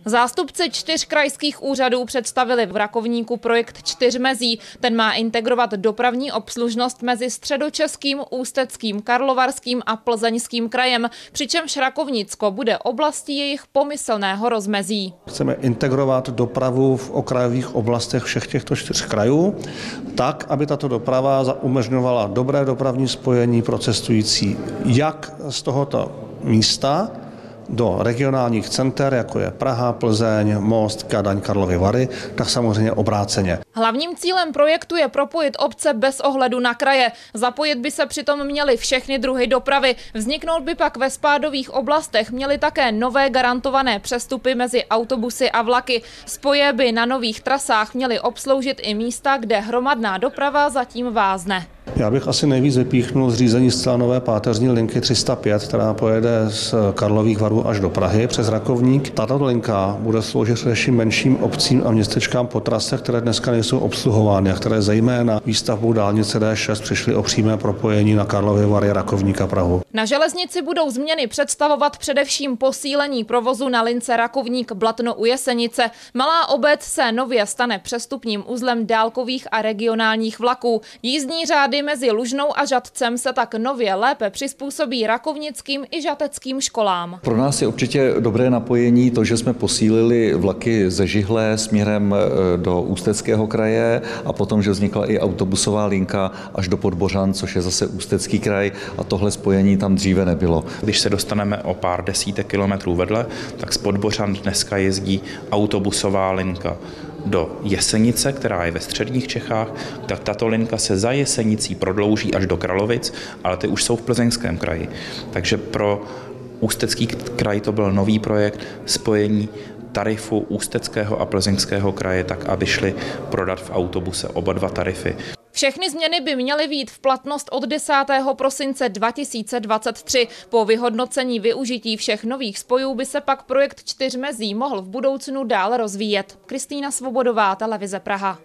Zástupci 4 krajských úřadů představili v Rakovníku projekt 4 mezí. Ten má integrovat dopravní obslužnost mezi Středočeským, Ústeckým, Karlovarským a Plzeňským krajem, přičemž Rakovnicko bude oblastí jejich pomyslného rozmezí. Chceme integrovat dopravu v okrajových oblastech všech těchto 4 krajů, tak, aby tato doprava umožňovala dobré dopravní spojení pro cestující jak z tohoto místa do regionálních center, jako je Praha, Plzeň, Most, Kadaň, Karlovy Vary, tak samozřejmě obráceně. Hlavním cílem projektu je propojit obce bez ohledu na kraje. Zapojit by se přitom měly všechny druhy dopravy. Vzniknout by pak ve spádových oblastech měly také nové garantované přestupy mezi autobusy a vlaky. Spoje by na nových trasách měly obsloužit i místa, kde hromadná doprava zatím vázne. Já bych asi nejvíc vypíchnul zřízení zcela nové páteřní linky 305, která pojede z Karlových Varů až do Prahy přes Rakovník. Tato linka bude sloužit především menším obcím a městečkám po trasech, které dneska nejsou obsluhovány a které zejména výstavbou dálnice D6 přišly o přímé propojení na Karlovy Vary, Rakovník a Prahu. Na železnici budou změny představovat především posílení provozu na lince Rakovník Blatno u Jesenice. Malá obec se nově stane přestupním uzlem dálkových a regionálních vlaků. Jízdní řády mezi Lužnou a Žatcem se tak nově lépe přizpůsobí rakovnickým i žateckým školám. Pro nás je určitě dobré napojení to, že jsme posílili vlaky ze Žihlé směrem do Ústeckého kraje a potom, že vznikla i autobusová linka až do Podbořan, což je zase Ústecký kraj, a tohle spojení tam dříve nebylo. Když se dostaneme o pár desítek kilometrů vedle, tak z Podbořan dneska jezdí autobusová linka do Jesenice, která je ve středních Čechách, tak tato linka se za Jesenicí prodlouží až do Kralovic, ale ty už jsou v Plzeňském kraji. Takže pro Ústecký kraj to byl nový projekt spojení tarifu Ústeckého a Plzeňského kraje tak, aby šli prodat v autobuse oba dva tarify. Všechny změny by měly vjít v platnost od 10. prosince 2023. Po vyhodnocení využití všech nových spojů by se pak projekt 4 mezí mohl v budoucnu dál rozvíjet. Kristýna Svobodová, Televize Praha.